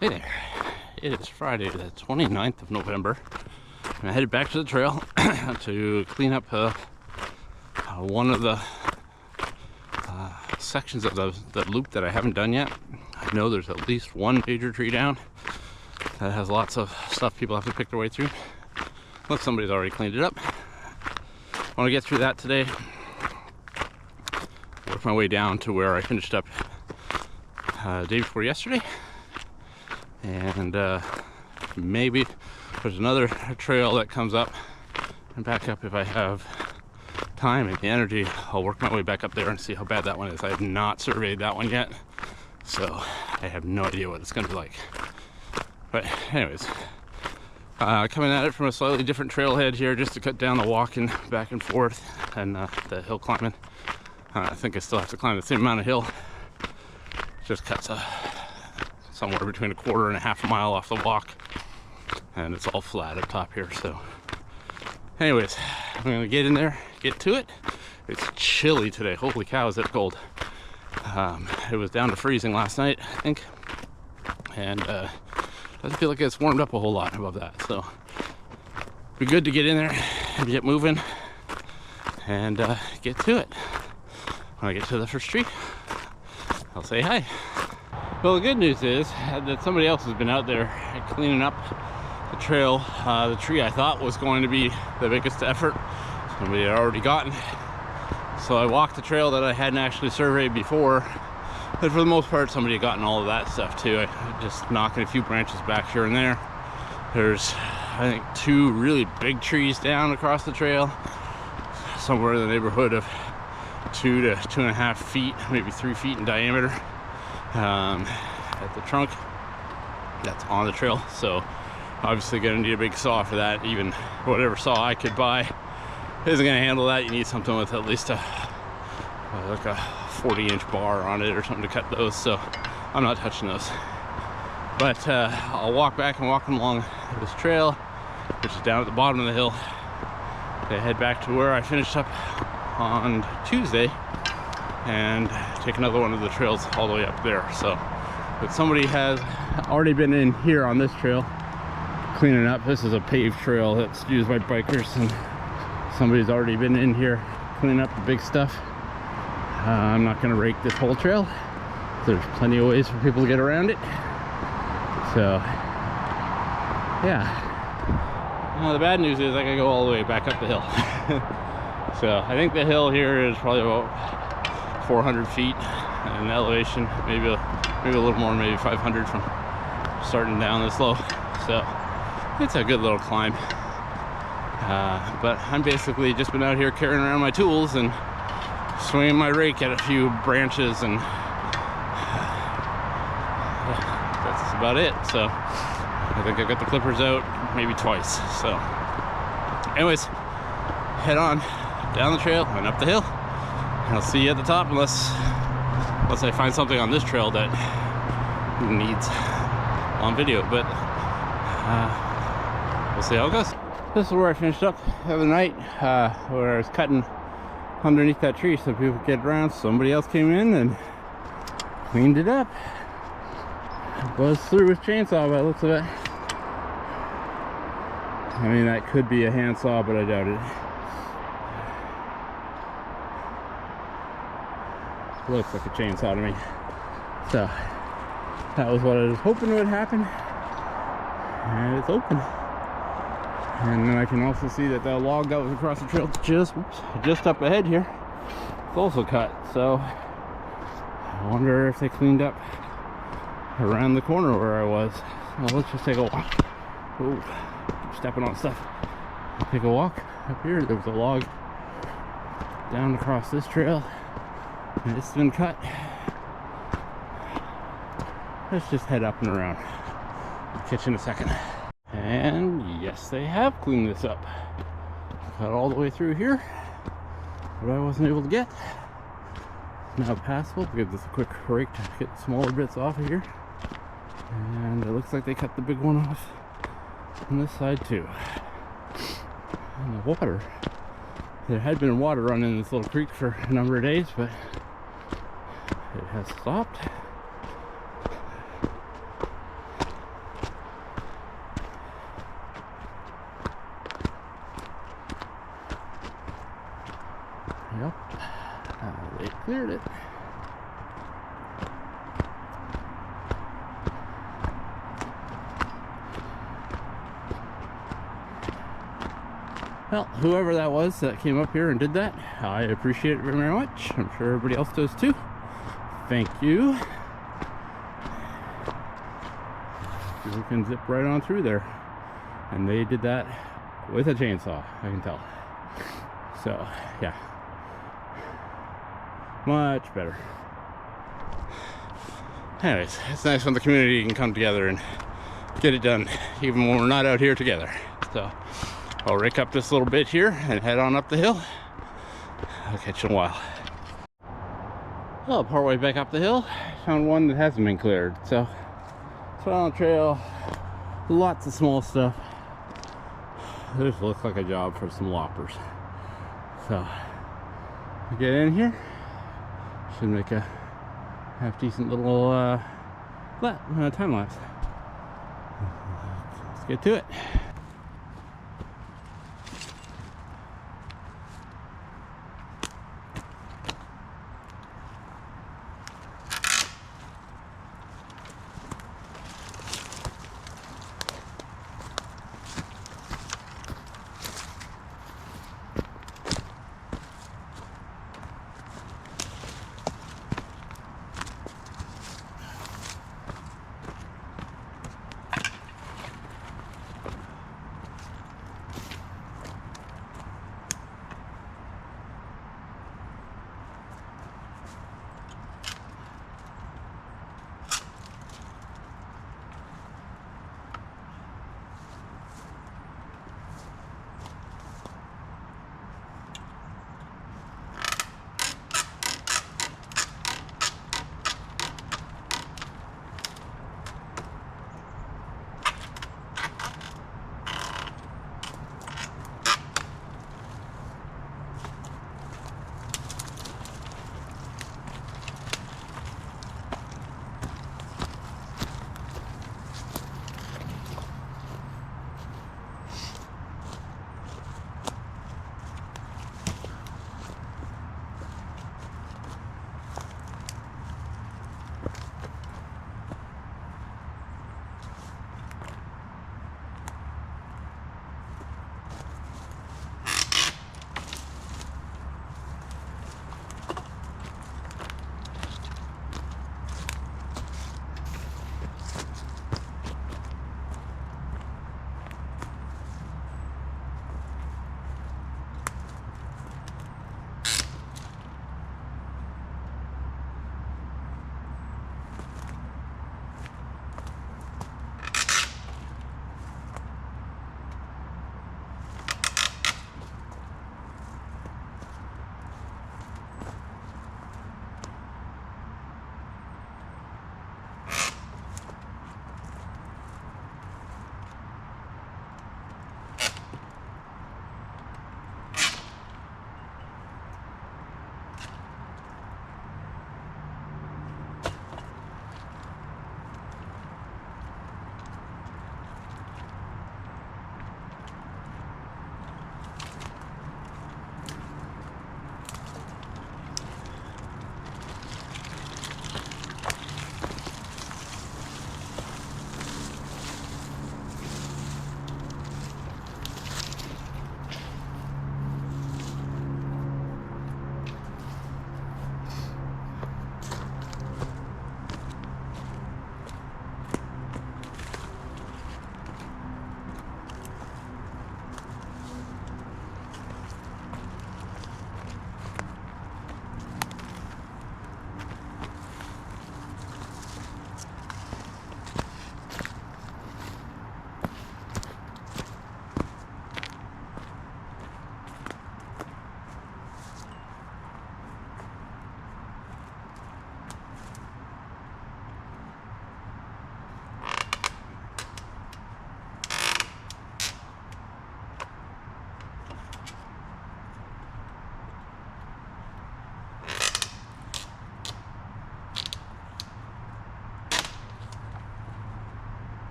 Hey there, it is Friday the 29th of November, and I headed back to the trail to clean up one of the sections of the loop that I haven't done yet. I know there's at least one major tree down that has lots of stuff people have to pick their way through. Look, somebody's already cleaned it up. I want to get through that today, work my way down to where I finished up day before yesterday. And maybe there's another trail that comes up and back up if I have time and the energy. I'll work my way back up there and see how bad that one is. I have not surveyed that one yet, so I have no idea what it's going to be like. But anyways, coming at it from a slightly different trailhead here just to cut down the walking back and forth and the hill climbing. I think I still have to climb the same amount of hill. Just cuts somewhere between a quarter and a half a mile off the walk, and it's all flat up top here. So anyways, I'm gonna get in there, get to it. It's chilly today. Holy cow, is it cold. It was down to freezing last night, I think, and doesn't feel like it's warmed up a whole lot above that. So be good to get in there and get moving and get to it. When I get to the first tree, I'll say hi. Well, the good news is that somebody else has been out there cleaning up the trail. The tree I thought was going to be the biggest effort, somebody had already gotten. So I walked the trail that I hadn't actually surveyed before, but for the most part somebody had gotten all of that stuff too. I just knocking a few branches back here and there. There's, I think, two really big trees down across the trail, somewhere in the neighborhood of 2 to 2.5 feet, maybe 3 feet in diameter. At the trunk that's on the trail, so obviously gonna need a big saw for that. Even whatever saw I could buy isn't gonna handle that. You need something with at least like a 40-inch bar on it or something to cut those, so I'm not touching those. But I'll walk back and walk along this trail, which is down at the bottom of the hill, to head back to where I finished up on Tuesday and take another one of the trails all the way up there. So, but somebody has already been in here on this trail cleaning up. This is a paved trail that's used by bikers, and somebody's already been in here cleaning up the big stuff. I'm not going to rake this whole trail. There's plenty of ways for people to get around it. So yeah, now the bad news is I gotta go all the way back up the hill. So I think the hill here is probably about 400 feet in elevation, maybe a little more, maybe 500 from starting down this low. So it's a good little climb. But I'm basically just been out here carrying around my tools and swinging my rake at a few branches, and that's about it. So I think I got the clippers out maybe twice. So anyways, head on down the trail and up the hill. I'll see you at the top unless I find something on this trail that needs on video, but we'll see how it goes. This is where I finished up the other night, where I was cutting underneath that tree so people could get around. Somebody else came in and cleaned it up. Buzzed through with chainsaw by the looks of it. I mean, that could be a handsaw, but I doubt it. Looks like a chainsaw to me. So that was what I was hoping would happen, and it's open. And then I can also see that the log that was across the trail just up ahead here, it's also cut. So I wonder if they cleaned up around the corner where I was. Well, let's just take a walk. Oh, keep stepping on stuff. Take a walk up here. There was a log down across this trail, and it's been cut. Let's just head up and around. I'll catch you in a second. And yes, they have cleaned this up. Cut all the way through here, but I wasn't able to get. Now passable. Give this a quick rake to get smaller bits off of here. And it looks like they cut the big one off on this side too. And the water, there had been water running in this little creek for a number of days, but it has stopped. cleared it. Well, whoever that was that came up here and did that, I appreciate it very much. I'm sure everybody else does too. Thank you. People can zip right on through there. And they did that with a chainsaw, I can tell. So, yeah. Much better. Anyways, it's nice when the community can come together and get it done, even when we're not out here together. So, I'll rake up this little bit here and head on up the hill. I'll catch you in a while. Well, partway back up the hill, found one that hasn't been cleared. So, it's on the trail, lots of small stuff. This looks like a job for some loppers. So, get in here, should make a half decent little time lapse. Let's get to it.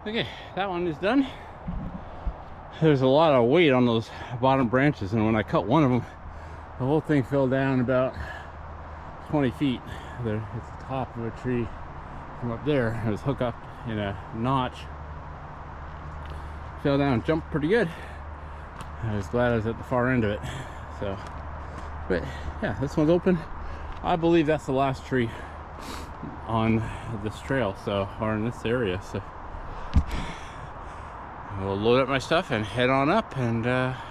Okay, that one is done. There's a lot of weight on those bottom branches, and when I cut one of them, the whole thing fell down about 20 feet. It's the top of a tree from up there. It was hooked up in a notch. Fell down, jumped pretty good. I was glad I was at the far end of it. So, but yeah, this one's open. I believe that's the last tree on this trail, so, or in this area. So we'll load up my stuff and head on up and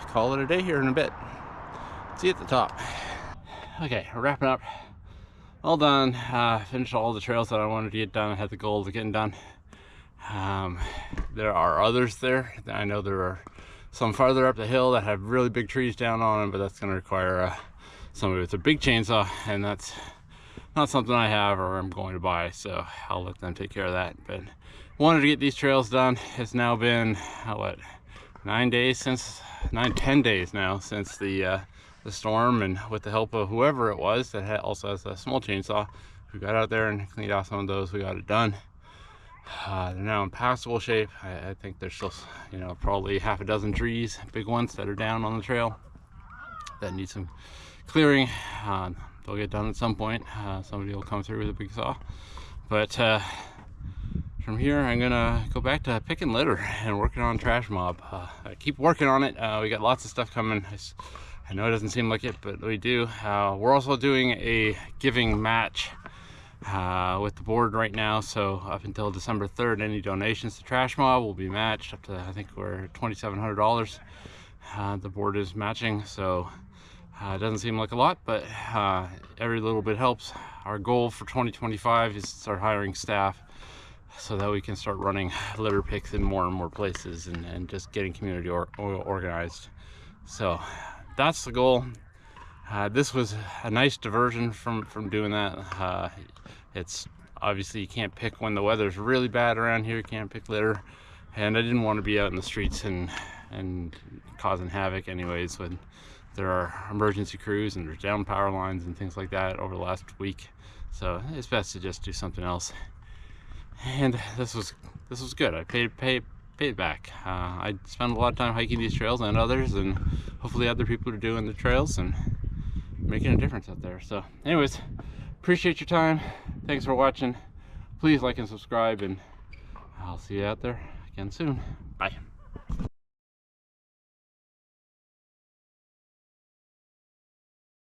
call it a day here in a bit. See you at the top. Okay, wrapping up. All done. Finished all the trails that I wanted to get done. I had the goal of getting done. There are others there. I know there are some farther up the hill that have really big trees down on them, but that's going to require somebody with a big chainsaw, and that's not something I have or I'm going to buy, so I'll let them take care of that. But wanted to get these trails done. It's now been what, 10 days now since the storm, and with the help of whoever it was that also has a small chainsaw, we got out there and cleaned out some of those. We got it done. They're now in passable shape. I think there's still, you know, probably half a dozen trees, big ones, that are down on the trail that need some clearing. They'll get done at some point. Somebody will come through with a big saw. But from here, I'm gonna go back to picking litter and working on TrashMob. I keep working on it. We got lots of stuff coming. I know it doesn't seem like it, but we do. We're also doing a giving match with the board right now. So up until December 3rd, any donations to TrashMob will be matched up to, I think we're at $2,700. The board is matching, so it doesn't seem like a lot, but every little bit helps. Our goal for 2025 is to start hiring staff so that we can start running litter picks in more and more places, and just getting community organized. So that's the goal. This was a nice diversion from doing that. It's obviously, you can't pick when the weather's really bad around here. You can't pick litter, and I didn't want to be out in the streets and causing havoc anyways when there are emergency crews and there's down power lines and things like that over the last week. So it's best to just do something else. And this was good. I paid back. I spent a lot of time hiking these trails and others, and hopefully other people are doing the trails and making a difference out there. So anyways, appreciate your time. Thanks for watching. Please like and subscribe, and I'll see you out there again soon. Bye.